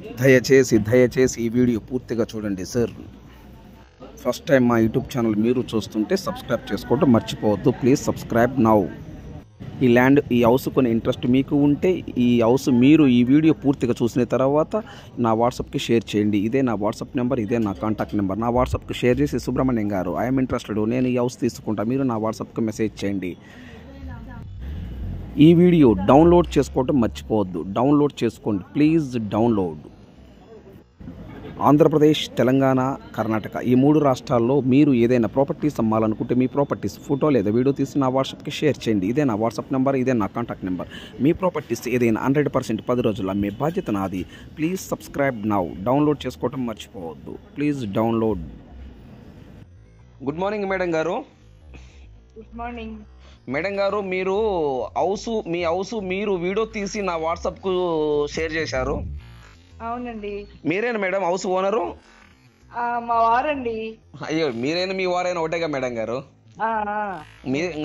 దయచేసి ఈ వీడియో పూర్తిగా చూడండి సార్. ఫస్ట్ టైం మా యూట్యూబ్ ఛానల్ మీరు చూస్తుంటే సబ్స్క్రైబ్ చేసుకోవడం మర్చిపోవద్దు. Please subscribe now. ఈ హౌస్ కొని ఇంట్రెస్ట్ మీకు ఉంటే ఈ హౌస్ మీరు ఈ వీడియో పూర్తిగా చూసిన తర్వాత నా వాట్సాప్కి షేర్ చేయండి. ఇదే నా వాట్సాప్ నెంబర్, ఇదే నా కాంటాక్ట్ నెంబర్. నా వాట్సాప్కి షేర్ చేసి సుబ్రహ్మణ్యం గారు ఐఎమ్ ఇంట్రెస్టెడ్, నేను ఈ హౌస్ తీసుకుంటా, మీరు నా వాట్సాప్కి మెసేజ్ చేయండి. ఈ వీడియో డౌన్లోడ్ చేసుకోవడం మర్చిపోవద్దు. డౌన్లోడ్ చేసుకోండి ప్లీజ్. డౌన్లోడ్. ఆంధ్రప్రదేశ్, తెలంగాణ, కర్ణాటక ఈ 3 రాష్ట్రాల్లో మీరు ఏదైనా ప్రాపర్టీస్ అమ్మాలనుకుంటే మీ ప్రాపర్టీస్ ఫోటో లేదా వీడియో తీసి నా వాట్సాప్కి షేర్ చేయండి. ఇదే నా వాట్సాప్ నెంబర్, ఇదే నా కాంటాక్ట్ నెంబర్. మీ ప్రాపర్టీస్ ఏదైనా 100% 10 రోజుల్లో అమ్మే బాధ్యత నాది. Please subscribe now. డౌన్లోడ్ చేసుకోవడం మర్చిపోవద్దు. Please download. Good morning madam గారు. గుడ్ మార్నింగ్ మేడం గారు, మీ హౌస్ మీరు వీడియో తీసి నా వాట్సాప్కు షేర్ చేశారు. అవునండి. మీరేనా మేడం హౌస్ ఓనరు? మా వారండి. అయ్యో, మీరైనా మీ వారైనా ఒకటేగా మేడం గారు.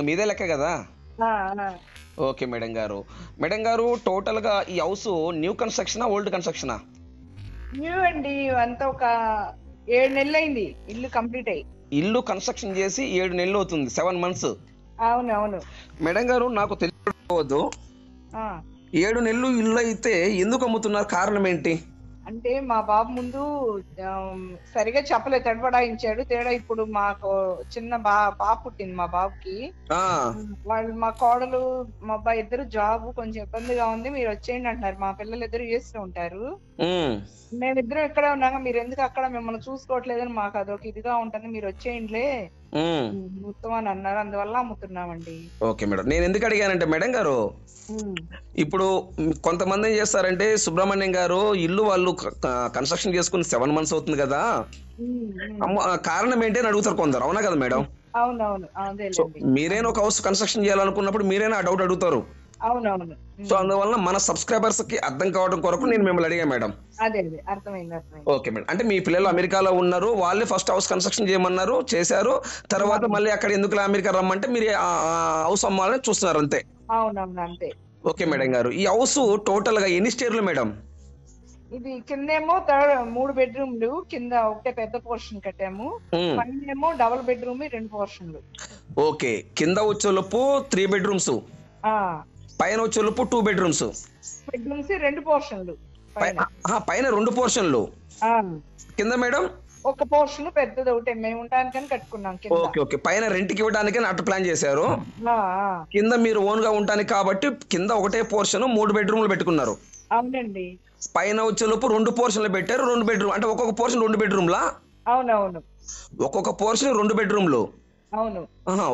మీదే లెక్క కదా. ఓకే మేడం గారు, టోటల్గా ఈ హౌస్ న్యూ కన్స్ట్రక్షనా, ఓల్డ్ కన్స్ట్రక్షనా? న్యూ అండి. అంతా ఒక 7 నెలలు అయింది ఇల్లు కంప్లీట్ అయ్యి. ఇల్లు కన్స్ట్రక్షన్ చేసి 7 నెలలు అవుతుంది, 7 months. అవునవును మేడం గారు, నాకు తెలియదు, 7 నెలలు ఇల్లు అయితే ఎందుకు అమ్ముతున్నారు? కారణం ఏంటి? అంటే మా బాబు ముందు సరిగా చెప్పలేదు, తడబడాయించాడు. తేడా ఇప్పుడు మాకు చిన్న పాప పుట్టింది మా బాబుకి. వాళ్ళు మా కోడలు మా అబ్బాయి ఇద్దరు జాబ్ కొంచెం ఇబ్బందిగా ఉంది, మీరు వచ్చేయండి అంటున్నారు. మా పిల్లలు ఇద్దరు చేస్తూ ఉంటారు, మేమిద్దరం ఇక్కడే ఉన్నాక మీరు ఎందుకు అక్కడ మిమ్మల్ని చూసుకోవట్లేదని మాకు అదొక ఇదిగా ఉంటుంది, మీరు వచ్చేయండిలే మొత్తం అని అన్నారు. అందువల్ల అమ్ముతున్నామండి. ఓకే మేడం, నేను ఎందుకు అడిగానంటే మేడం గారు, ఇప్పుడు కొంతమంది ఏం చేస్తారంటే, సుబ్రహ్మణ్యం గారు ఇల్లు వాళ్ళు కన్స్ట్రక్షన్ చేసుకుని 7 months అవుతుంది కదా, కారణం ఏంటి అని అడుగుతారు కొందరు. అవునా కదా మేడం? అవునవును. మీరైనా ఒక హౌస్ కన్స్ట్రక్షన్ చేయాలనుకున్నప్పుడు మీరైనా ఆ డౌట్ అడుగుతారు. అవునవును. సో అందువల్ల మన సబ్స్క్రైబర్స్ కి అర్థం కావడం కొరకు నేను మిమ్మల్ని అడిగా మేడం. అదే అర్థమైంది. ఓకే మేడం, అంటే మీ పిల్లలు అమెరికాలో ఉన్నారు, వాళ్ళే ఫస్ట్ హౌస్ కన్స్ట్రక్షన్ చేయమన్నారు, చేశారు. తర్వాత మళ్ళీ అక్కడ ఎందుకు అమెరికా రమ్మంటే మీరు హౌస్ అమ్మాలని చూస్తున్నారు అంతే. అవునవును అంతే. ఓకే మేడం గారు, ఈ హౌస్ టోటల్ గా ఎన్ని స్టేర్లు మేడం? ఇది కిందేమో 3 బెడ్రూమ్లు, కింద ఒకటే పెద్ద పోర్షన్ కట్టాము, పైనేమో డబుల్ బెడ్రూమ్ 2 పోర్షన్లు. ఓకే, కింద వచ్చేలోపు 3 bedrooms, పైన వచ్చేలోపు 2 bedrooms. 2 పోర్షన్లు. పైన 2 పోర్షన్లు, కింద మేడం ఒక పోర్షన్ పెద్దది ఒకటే, మేము ఉండడానికని కట్టుకున్నాం. ఓకే ఓకే, పైన రెంట్ కి ఇవ్వడానికి అట్లా ప్లాన్ చేశారు, కింద మీరు ఓన్ గా ఉండడానికి కాబట్టి కింద ఒకటే పోర్షన్ 3 bedroomలు పెట్టుకున్నారు. అవునండి. పైన వచ్చేలోపు 2 పోర్షన్లు పెట్టారు, 2 bedroom, అంటే ఒక్కొక్క పోర్షన్ 2 bedroomలా? అవునవును, ఒక్కొక్క పోర్షన్ 2 bedroomలు. అవును.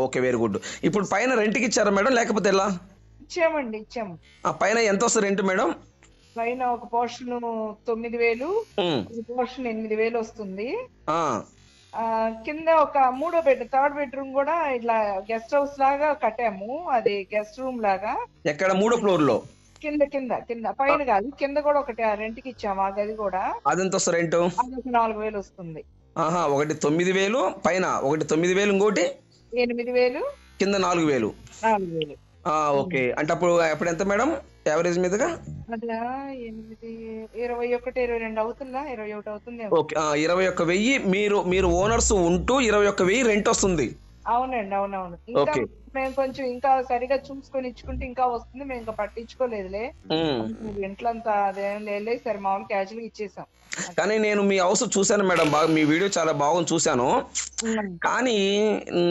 Okay, very good. ఇప్పుడు పైన రెంట్ కి ఇచ్చారా మేడం, లేకపోతే ఎలా? ఇచ్చాము. పైన ఎంత వస్తుంది రెంట్ మేడం? పైన ఒక పోర్షన్ 9,000, ఒక పోర్షన్ 8,000 వస్తుంది. కింద ఒక 3వ బెడ్, 3rd bedroom కూడా ఇట్లా గెస్ట్ హౌస్ లాగా కట్టాము, అది గెస్ట్ రూమ్ లాగా. ఎక్కడ? 3వ floor లో? కింద పైన కాదు, కింద కూడా ఒకటి రెంట్ కి ఇచ్చాము, ఆ గది కూడా. అదెంత వస్తుంది రెంట్? అది 4,000 వస్తుంది. ఒకటి 9,000 పైన, ఒకటి 9,000, ఇంకోటి 8,000, కింద 4,000. ఓకే, అంటే అప్పుడు ఎంత మేడం యావరేజ్ మీదుగా? అట్లా 8, 21, 22 అవుతుందా? 21 అవుతుంది. ఓకే, 21,000 మీరు ఓనర్స్ ఉంటూ 21,000 రెంట్ వస్తుంది. అవునండి. అవునవును. ఇంకా మేము కొంచెం ఇంకా సరిగా చూసుకొని ఇచ్చుకుంటే ఇంకా వస్తుంది, మేము ఇంకా పట్టించుకోలేదులే, ఇంట్లో అంతా అదేం లేదు, సరే మామూలు క్యాజువల్ ఇచ్చేసాం. కానీ నేను మీ హౌస్ చూశాను మేడం, బాగా మీ వీడియో చాలా బాగుంది, చూశాను. కానీ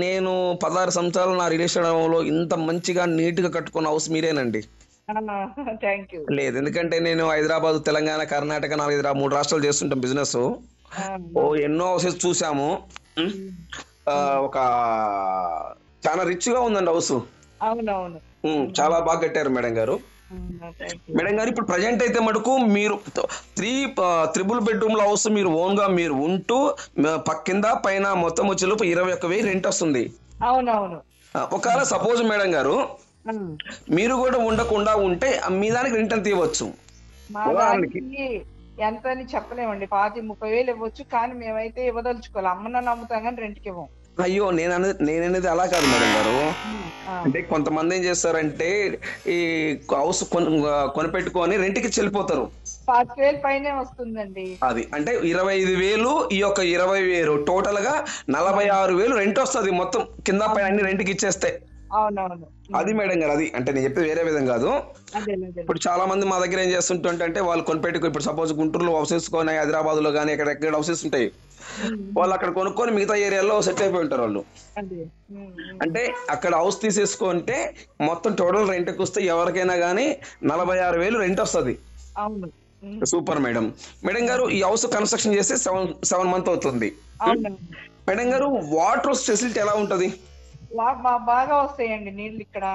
నేను 16 సంవత్సరాలు నా రిలేషన్ లో ఇంత మంచిగా నీట్ గా కట్టుకున్న హౌస్ మీరేనండి. లేదు, ఎందుకంటే నేను హైదరాబాద్, తెలంగాణ, కర్ణాటక 3 రాష్ట్రాలు చేస్తుంటాం బిజినెస్. ఎన్నో హౌసెస్ చూసాము. ఒక చాలా రిచ్ గా ఉందండి హౌస్. అవునవును, చాలా బాగా కట్టారు మేడం గారు. మేడం గారు, ఇప్పుడు ప్రజెంట్ అయితే మటుకు మీరు 3 bedroom హౌస్ మీరు ఓన్ గా మీరు ఉంటూ కింద పైన మొత్తం వచ్చేలోపు 21,000 రెంట్ వస్తుంది. అవునవును. ఒకవేళ సపోజ్ మేడం గారు మీరు కూడా ఉండకుండా ఉంటే మీ దానికి రెంట్ ఎంత ఇవ్వచ్చు? ఎంత అని చెప్పలేమండి, 25,000-30,000 ఇవ్వచ్చు, కానీ మేమైతే ఇవ్వదలుచుకోవాలి, అమ్మను నమ్ముతాం కానీ రెంట్కి ఇవ్వం. అయ్యో, నేననేది అలా కాదు మేడం గారు. అంటే కొంతమంది ఏం చేస్తారంటే ఈ హౌస్ కొనిపెట్టుకొని రెంట్కి వెళ్ళిపోతారు. 45,000 పైనే వస్తుందండి. అది అంటే 25,000 ఈ యొక్క 20,000 టోటల్ గా 46,000 రెంట్ వస్తుంది మొత్తం కింద పైన అన్ని రెంట్కి ఇచ్చేస్తే. అవునవును. అది మేడం గారు, అది అంటే నేను చెప్పేది వేరే విధం కాదు. ఇప్పుడు చాలా మంది మా దగ్గర ఏం చేస్తుంటే వాళ్ళు కొనిపెట్టుకు, ఇప్పుడు సపోజ్ గుంటూరులో హౌసెస్ కొని, హైదరాబాద్ లో కానీ ఎక్కడ హౌసెస్ ఉంటాయి, వాళ్ళు అక్కడ కొనుక్కొని మిగతా ఏరియాలో సెట్ అయిపోయి ఉంటారు వాళ్ళు. అంటే అక్కడ హౌస్ తీసేసుకుంటే మొత్తం టోటల్ రెంట్కి వస్తే ఎవరికైనా కానీ 46,000 రెంట్ వస్తుంది. Super madam. మేడం గారు ఈ హౌస్ కన్స్ట్రక్షన్ చేస్తే 7 months అవుతుంది. మేడం గారు వాటర్ ఫెసిలిటీ ఎలా ఉంటది? బాగా వస్తాయండి నీళ్లు ఇక్కడ.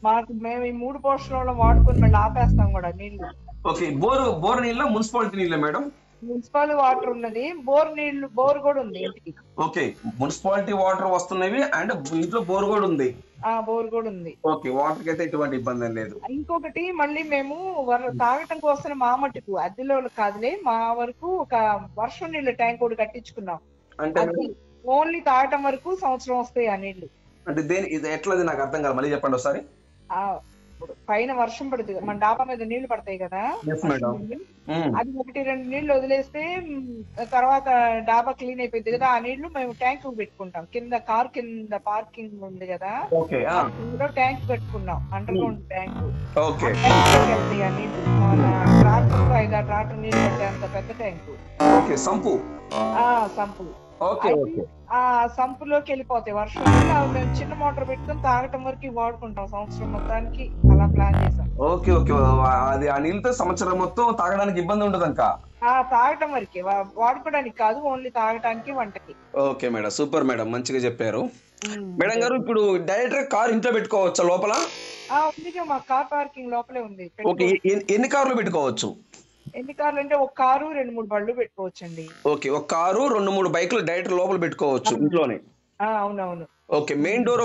మాకు మేము ఈ 3 పోర్షన్లలో వాడుకొని మళ్ళీ ఆపేస్తాం కూడా నీళ్లు. ఓకే, బోర్ నీళ్ళ మున్సిపాలిటీ నీళ్ళ మేడం? మున్సిపల్ వాటర్ ఉన్నది, బోర్ కూడా ఉంది ఇంటికి. ఓకే, మున్సిపాలిటీ వాటర్ వస్తున్నవి అండ్ ఇంట్లో బోర్ కూడా ఉంది. బోర్ కూడా ఉంది. ఓకే, వాటర్ కి అయితే ఎటువంటి ఇబ్బంది లేదు. ఇంకొకటి మళ్ళీ మేము తాగటం కోసం మా మట్టుకు అద్దెలో కాదులే, మా వరకు ఒక వర్షం నీళ్ళ ట్యాంక్ కూడా కట్టించుకున్నాం. అంటే ఓన్లీ తాగటం వరకు సంవత్సరం వస్తాయి ఆ నీళ్లు. అంటే ఇది ఎట్లది నాకు అర్థం కాదు, మళ్ళీ చెప్పండి ఒకసారి. పైన వర్షం పడుతుంది, మన డాబా మీద నీళ్లు పడతాయి కదా, అది 1-2 నీళ్లు వదిలేస్తే తర్వాత డాబా క్లీన్ అయిపోయింది కదా, ఆ నీళ్లు మేము ట్యాంక్ పెట్టుకుంటాం. కార్ కింద పార్కింగ్ ఉంది కదా, ట్యాంక్ పెట్టుకున్నాం, అండర్ గ్రౌండ్ ట్యాంక్. వెళ్తాయి ఆ నీళ్లు, ట్రాక్టర్ 5-6 ట్రాక్టర్ నీళ్లు పట్టేంత పెద్ద ట్యాంకు. సంపు. ఆ సంపులోకి వెళ్ళిపోతాయి వర్షం. మేము చిన్న మోటార్ పెట్టుకుని తాగటం వరకు వాడుకుంటాం సంవత్సరం మొత్తానికి, అలా ప్లాన్ చేసాం. ఓకే ఓకే, అది ఆ నీళ్ళతో సంవత్సరం మొత్తం తాగడానికి ఇబ్బంది ఉండదు ఇంకా? తాగటం వరకే, వాడుకోవడానికి కాదు, ఓన్లీ తాగటానికి, వంటకి. ఓకే మేడం, సూపర్ మేడం, మంచిగా చెప్పారు. మేడం గారు ఇప్పుడు డైరెక్ట్ కార్ ఇంట్లో పెట్టుకోవచ్చా లోపల? ఉంది, మా కార్ పార్కింగ్ లోపలే ఉంది. ఓకే, ఎన్ని కార్లు పెట్టుకోవచ్చు? ఎన్ని కార్లు అంటే ఒక కారు 2-3 బళ్ళు పెట్టుకోవచ్చు అండి. ఓకే, ఒక కారు 2-3 బైకులు డైరెక్ట్ లోపల పెట్టుకోవచ్చు ఇంట్లోనే? అవునవును. ఓకే, మెయిన్ డోర్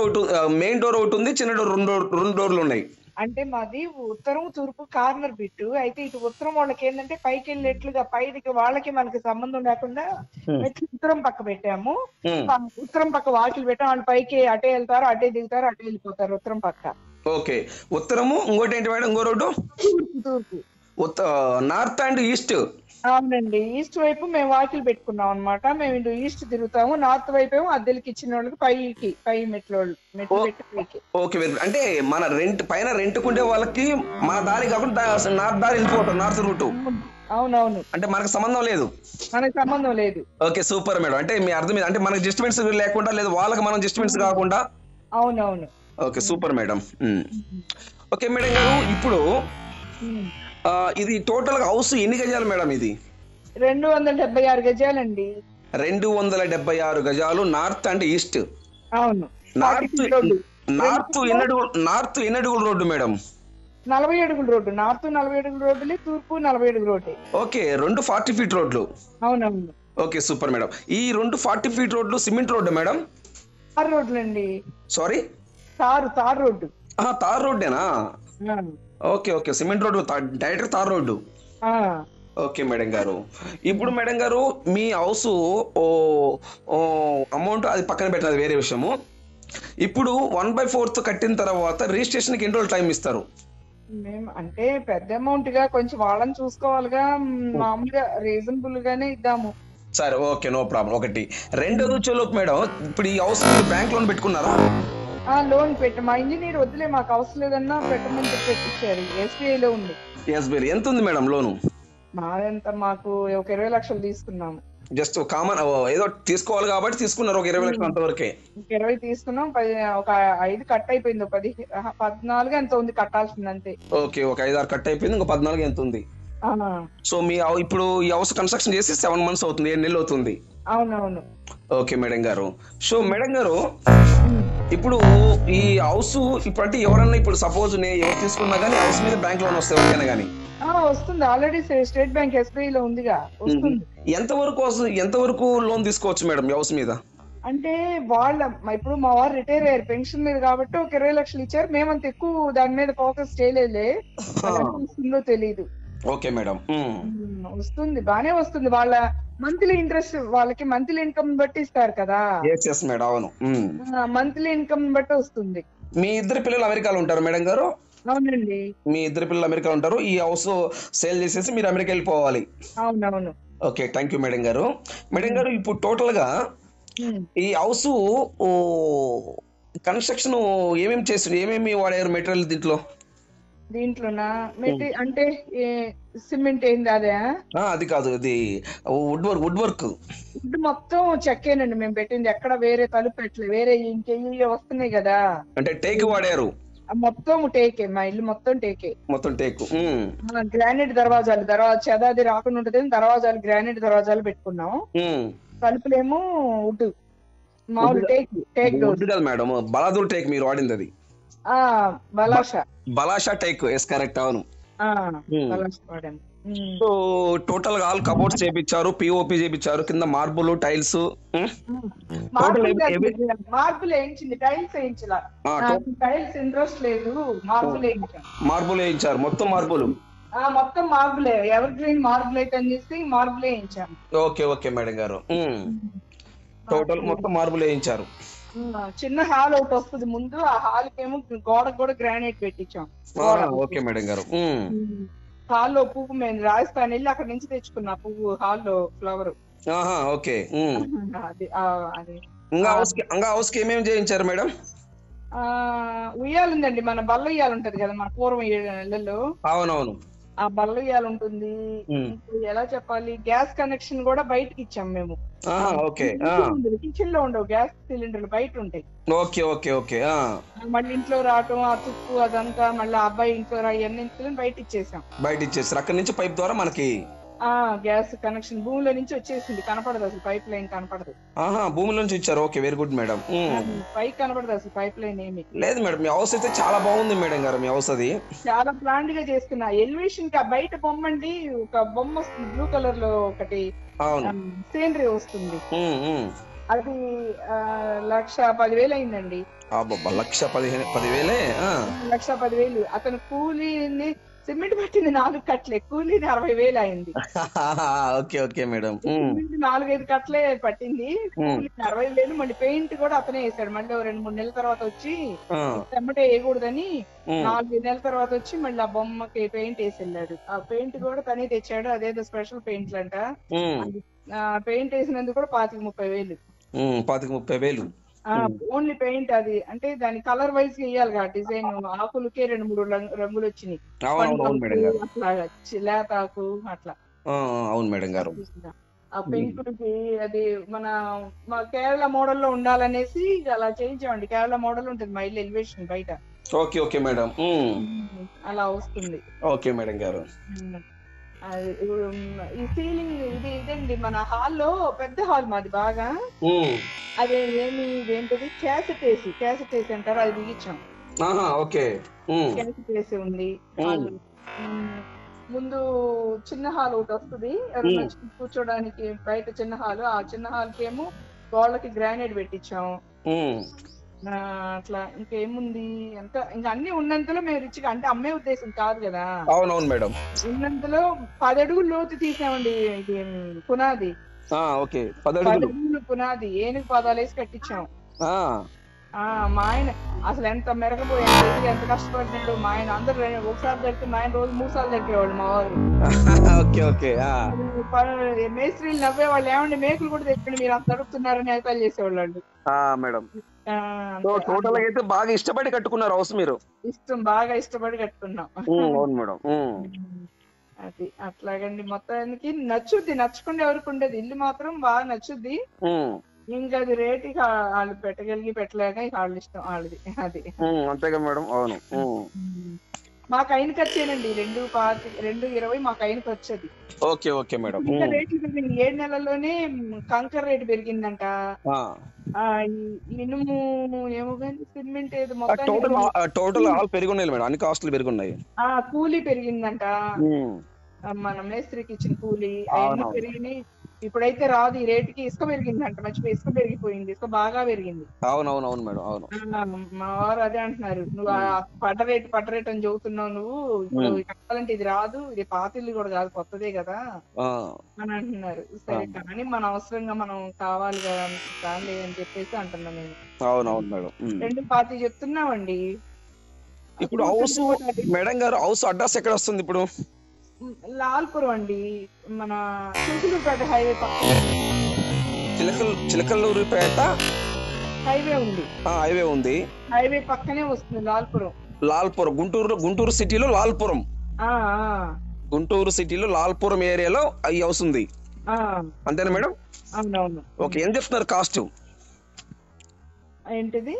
ఒకటి ఉంది, చిన్న డోర్ రెండు డోర్లు ఉన్నాయి. అంటే మాది ఉత్తరం తూర్పు కార్నర్ బిట్టు అయితే, ఇటు ఉత్తరం వాళ్ళకి ఏంటంటే పైకి వెళ్ళేట్లుగా, పైకి వాళ్ళకి మనకి సంబంధం లేకుండా ఉత్తరం పక్క పెట్టాము. ఉత్తరం పక్క వాకిలు పెట్టాము, వాళ్ళు పైకి అటే వెళ్తారు, అటే దిగుతారు, అటే వెళ్ళిపోతారు ఉత్తరం పక్క. ఓకే, ఉత్తరము. ఇంకోటి ఏంటి మేడం ఇంకో రోడ్డు? తూర్పు. North and east? అవునండి, ఈస్ట్ వైపు మేము వాకిలు పెట్టుకున్నాం అనమాట. మేము ఇటు ఈస్ట్ తిరుగుతాము, నార్త్ వైపు ఏమో అద్దెలకి ఇచ్చిన వాళ్ళకి పై మెట్లు పెట్టి. ఓకే, అంటే మన పైన రెంట్కుండే వాళ్ళకి మన దారి కాకుండా నార్త్ దారి వెళ్ళిపోతాం, నార్త్ రూట్. అవునవును, అంటే మనకు సంబంధం లేదు. మనకు సంబంధం లేదు. Okay, super madam. అంటే మీ అర్థం అంటే మనకు జస్టిమెంట్స్ లేకుండా, లేదు వాళ్ళకి మనం జస్టిమెంట్స్ కాకుండా. అవునవును. Okay, super madam. Okay madam గారు, ఇప్పుడు ఇది టోటల్ హౌస్ ఎన్ని గజాలు మేడం? ఇది 276 గజాలండి. 276 గజాలు, నార్త్ అండ్ ఈస్ట్. అవును. నార్త్ ఎన్ని అడుగుల రోడ్డు మేడం? 40 అడుగుల రోడ్డు. నార్త్ 40 అడుగుల రోడ్డు, తూర్పు 40 అడుగుల రోడ్డు. ఓకే, 2 40 feet రోడ్లు. అవునవును. Okay, super madam. ఈ 2 40 feet రోడ్లు సిమెంట్ రోడ్డు మేడం? తార్ రోడ్లు అండి. Sorry, tar road. తార్ రోడ్డేనా? Okay okay, cement road direct tar road. Okay madam గారు, ఇప్పుడు మేడం గారు మీ హౌస్ అమౌంట్ అది పక్కన పెట్టినది వేరే విషయము. ఇప్పుడు 1/4 కట్టిన తర్వాత రిజిస్ట్రేషన్ కి ఎన్ని రోజులు టైం ఇస్తారు? మేము అంటే పెద్ద అమౌంట్ గా కొంచెం వాళ్ళని చూసుకోవాలిగా, మామూలుగా రీజనబుల్ గానే ఇద్దాము. సరే, ఓకే, నో ప్రాబ్లం. ఒకటి. రెండోది వచ్చేలోపు మేడం, ఇప్పుడు ఈ హౌస్ బ్యాంక్ లోన్ పెట్టుకున్నారా? లోన్ మా ఇంజనీర్ వద్దులే మాకు అవసరం లేదన్నా పెట్టమని పెట్టించారు. SBI లో ఉంది. SBI ఎంత ఉంది మేడం లోను? మాదంతా మాకు ఒక 20 లక్షలు తీసుకున్నాము. జస్ట్ కామన్ ఏదో తీసుకోవాలి కాబట్టి తీసుకున్నారు, ఒక 20 లక్షలు అంతవరకే. 20 తీసుకున్నాం, ఒక 5 కట్ అయిపోయింది, 14 ఎంత ఉంది కట్టాల్సింది అంతే. ఓకే, ఒక 5-6 కట్ అయిపోయింది, ఇంకా 14 ఎంత ఉంది. సో మీ ఇప్పుడు ఈ హౌస్ కన్స్ట్రక్షన్ చేసి 7 months అవుతుంది, 7 నెలలు అవుతుంది. అవునవును. ఓకే మేడం గారు, సో మేడం గారు ఇప్పుడు ఈ హౌస్ ఇప్పుడు అంటే ఎవరన్నా ఇప్పుడు సపోజ్ ఎవరు తీసుకున్నా గానీ హౌస్ మీద బ్యాంక్ లోన్ వస్తాయి ఎవరికైనా గానీ? వస్తుంది, ఆల్రెడీ స్టేట్ బ్యాంక్ SBI లో ఉందిగా, వస్తుంది. ఎంతవరకు లోన్ తీసుకోవచ్చు మేడం హౌస్ మీద? అంటే ఇప్పుడు మా వారు రిటైర్ అయ్యారు, పెన్షన్ మీద కాబట్టి ఒక 20 లక్షలు ఇచ్చారు. మేమంత ఎక్కువ దాని మీద ఫోకస్ చేయలేదులే, వస్తుందో తెలీదు. ఓకే మేడం, వస్తుంది, బానే వస్తుంది. వాళ్ళ మంత్లీ ఇంట్రెస్ట్, వాళ్ళకి మంత్లీ ఇన్కమ్ బట్టి ఇస్తారు కదా. అవును, మంత్లీ ఇన్కమ్ బట్టి వస్తుంది. మీ 2 పిల్లలు అమెరికాలో ఉంటారు మేడం గారు? అవునండి. మీ ఇద్దరు పిల్లలు అమెరికా ఉంటారు. ఈ హౌస్ సేల్ చేసేసి మీరు అమెరికా వెళ్ళిపోవాలి. అవునవును. ఓకే, థ్యాంక్ యూ మేడం గారు. మేడం గారు, ఇప్పుడు టోటల్గా ఈ హౌస్ కన్స్ట్రక్షన్ ఏమేమి వాడారు మెటీరియల్ దీంట్లో? దీంట్లోనా అంటే సిమెంట్ ఏంది అదే? అది కాదు, ఇది వుడ్ వర్క్. వుడ్ మొత్తం చెక్కేనండి మేము పెట్టింది. ఎక్కడ వేరే తలుపు పెట్టలేదు. వేరే ఇంకెయ్యి వస్తున్నాయి కదా, అంటే టేక్ వాడారు? మొత్తం టేకే. మా ఇల్లు మొత్తం టేకే. మొత్తం టేక్. గ్రానైట్ దర్వాజాలు చెదాది రాకుండా ఉంటది. దర్వాజాలు గ్రానైట్ దర్వాజాలు పెట్టుకున్నాం. తలుపులేమో వుడ్, మామూలు టేక్ వుడ్ డోర్స్. కాదు మేడం, బలాదూర్ టేక్ మీరు వాడింది అది. బలాషా. బలాషా టేక్, ఎస్ కరెక్ట్, అవును. బలాషా వాడాము. సో టోటల్ గా ఆల్ కబోర్డ్స్ చేపించారు, పిఓపి చేపించారు, కింద మార్బుల్, టైల్స్. మార్బుల్ వేయించింది, టైల్స్ వేయించలా. టైల్స్ ఇంట్రెస్ట్ లేదు, మార్బుల్ వేయించాం. మార్బుల్ వేయించారు, మొత్తం మార్బుల్. మొత్తం మార్బులే, ఎవర్ గ్రీన్ మార్బుల్ అయితే అనేసి మార్బుల్ వేయించాం. ఓకే ఓకే మేడం గారు, టోటల్ మొత్తం మార్బుల్ వేయించారు. చిన్న హాల్ ఒకటి వస్తుంది ముందు, ఆ హాల్ కేమో గోడకు కూడా గ్రానైట్ పెట్టించాం. ఓకే మేడం గారు. హాల్లో పువ్వు మేము రాజస్థాన్ వెళ్ళి అక్కడ నుంచి తెచ్చుకున్నా పువ్వు, హాల్లో ఫ్లవర్. ఓకే. అది ఇంకా హౌస్ కి ఏమేమి చేయించారు మేడం? ఉయ్యాలుందండి, మన బల్ల ఉయ్యాలు ఉంటది కదా మన పూర్వం ఇళ్ళల్లో. అవునవును. ఆ బల్ల ఉయ్యాలు ఉంటుంది. ఎలా చెప్పాలి, గ్యాస్ కనెక్షన్ కూడా బయటకి ఇచ్చాం మేము. ఓకే. కిచెన్ లో ఉండవు, గ్యాస్ సిలిండర్లు బయట ఉంటాయి. Okay okay okay. మళ్ళీ ఇంట్లో రావటం, ఆ తుప్పు అదంతా, మళ్ళీ అబ్బాయి ఇంట్లో ఇవన్నీ బయట ఇచ్చేసాం. బయట ఇచ్చేసారు, అక్కడి నుంచి పైప్ ద్వారా మనకి గ్యాస్ కనెక్షన్ భూమిలో నుంచి వచ్చేసింది. కనపడదు అసలు, పైప్ లైన్ కనపడదు. భూమి నుంచి ఇచ్చారు. Okay, very good madam. పైకి కనపడదు అసలు, పైప్ లైన్ ఏమి లేదు మేడం. మీ హౌస్ అయితే చాలా బాగుంది మేడం గారు, మీ హౌస్ అది చాలా ప్లాంట్ గా చేస్తున్నా. ఎలివేషన్ కి బయట బొమ్మ అండి, ఒక బొమ్మ వస్తుంది బ్లూ కలర్ లో, ఒకటి సీనరీ వస్తుంది. అది 1,10,000 అయిందండి. 1,10,000? 1,10,000. అతను కూలీని సిమెంట్ పట్టింది 4 కట్లే, కూలీని 60,000 అయింది. Okay okay madam. 4-5 కట్లే పట్టింది, కూలీ 60,000. మళ్ళీ పెయింట్ కూడా అతనే వేసాడు. మళ్ళీ 2-3 నెలల తర్వాత వచ్చి, ఎమ్మటే వేయకూడదని 4 నెలల తర్వాత వచ్చి మళ్ళీ ఆ బొమ్మకి పెయింట్ వేసి వెళ్ళాడు. ఆ పెయింట్ కూడా తనే తెచ్చాడు. అదేదో స్పెషల్ పెయింట్లు అంట. పెయింట్ వేసినందుకు కూడా 25,000-30,000. 25,000-30,000 ఓన్లీ పెయింట్. అది అంటే దాని కలర్ వైజ్ వేయాలి కదా, డిజైన్. ఆకులకే 2-3 రంగులు వచ్చినాయి, లేతాకు అట్లా. అవును మేడం గారు. ఆ పెంకుడికి అది మా కేరళ మోడల్ లో ఉండాలనేసి అలా చేయించామండి. కేరళ మోడల్ ఉంటుంది మా ఇల్లు ఎలివేషన్ బయట. Okay okay madam. అలా వస్తుంది. ఓకే మేడం గారు. ఈ సీలింగ్ ఇదండి, మన హాల్లో పెద్ద హాల్ మాది బాగా. అదే ఇదేంటది, క్యాసెట్ ఏసి అంటారు, అది బిగించాం. క్యాసెట్ ఏసి ఉంది. ముందు చిన్న హాల్ ఒకటి వస్తుంది, ఎవరైనా కూర్చోడానికి బయట చిన్న హాల్. ఆ చిన్న హాల్ కేమో గోళ్ళకి గ్రానైట్ పెట్టించాము. అట్లా ఇంకేముంది అంత, ఇంకా అన్ని ఉన్నంతలో మేము రిచ్గా, అంటే అమ్మే ఉద్దేశం కాదు కదా. అవునవును మేడం. ఉన్నంతలో 10 అడుగులు లోతు తీసామండి. ఇది పునాది 10 అడుగులు పునాది, ఏనుగు పాదాలు వేసి కట్టించాం. మా ఆయన అసలు ఎంత మెరగపోయాడు, ఎంత కష్టపడ్డాడు. మా ఆయన అందరు ఒకసారి దొరికి, మా ఆయన రోజు 3 సార్లు దొరికేవాళ్ళు మా వారు. మేస్త్రీలు నవ్వేవాళ్ళు, ఏమండి మేకులు కూడా తెచ్చండి మీరు అంత అడుగుతున్నారని అధికారులు చేసేవాళ్ళు. మేడం టోటల్ అయితే బాగా ఇష్టపడి కట్టుకున్నారు హౌస్ మీరు? బాగా ఇష్టపడి కట్టుకున్నాం. అవును మేడం. అది అట్లాగండి. మొత్తానికి నచ్చకుండా ఎవరికి ఉండేది, ఇల్లు మాత్రం బాగా నచ్చుద్ది. ఇంకా అది రేట్ వాళ్ళు పెట్టలేక వాళ్ళ ఇష్టం వాళ్ళది. అది అంతేగా మేడం. అవును. మాకు అయిన ఖర్చేనండి 2,20 మాకు అయిన ఖర్చు అది. Okay okay madam. ఇంకా రేట్లు పెరిగింది 7 నెలల్లోనే. కంకర్ రేటు పెరిగిందంట, ఇనుము ఏమో కానీ సిమెంట్ ఏదో మొత్తం టోటల్ ఆల్ పెరుగున్నాయి మేడం, అన్ని కాస్ట్లు పెరుగున్నాయి. కూలీ పెరిగిందంట, మన మేస్త్రికి ఇచ్చిన కూలీ అవన్నీ పెరిగినాయి. ఇప్పుడైతే రాదు ఈ రేటుకి. ఇసుక పెరిగిందంట, మంచిగా ఇసుక పెరిగిపోయింది, ఇసుక బాగా పెరిగింది. అవునవునవును మేడం. అవును. మా వారు అదే అంటున్నారు, నువ్వు పట్ట రేట్ అని చెబుతున్నావు, నువ్వు ఇప్పుడు కట్టాలంటే ఇది రాదు, ఇది పాతిల్లు కూడా కాదు, కొత్తదే కదా అని అంటున్నారు. సరే కానీ మన అవసరంగా మనం కావాలి కదా అని చెప్పేసి అంటున్నా నేను. అవునవును మేడం. 2,25 చెప్తున్నామండి. ఇప్పుడు హౌస్ మేడం గారు హౌస్ అడ్రస్ ఎక్కడ వస్తుంది ఇప్పుడు? లాల్పురం అండి, మన చిలకలూరుపేట హైవే పక్కన. చిలకలూరుపేట హైవే ఉంది. హైవే ఉంది, హైవే పక్కనే వస్తుంది లాల్పురం. లాల్పురం గుంటూరు సిటీలో లాల్పురం. గుంటూరు సిటీలో లాల్పురం ఏరియాలో ఈ హౌస్ ఉంది, అంతేనా మేడం? అవునవును. ఓకే, ఎంత చెప్తున్నారు కాస్ట్? ఏంటిది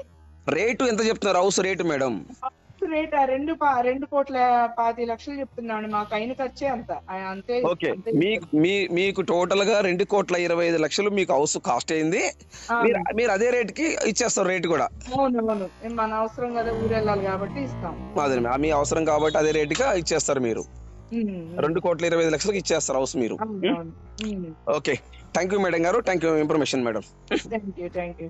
రేటు ఎంత చెప్తున్నారు హౌస్ రేటు మేడం? రేట్ 2,25,00,000 చెప్తున్నాను. మాకు అయిన ఖర్చే అంతే. ఓకే, మీకు టోటల్ గా 2,25,00,000 మీకు హౌస్ కాస్ట్ అయింది. మీరు అదే రేట్ కి ఇచ్చేస్తారు రేట్ కూడా? అవునవును, మన అవసరం కదా, ఊరు వెళ్ళాలి కాబట్టి ఇస్తాం. అదే మీ అవసరం కాబట్టి అదే రేట్ గా ఇచ్చేస్తారు మీరు. 2,25,00,000 ఇచ్చేస్తారు హౌస్ మీరు. ఓకే, థ్యాంక్ యూ మేడం గారు, thank you information madam. Thank you.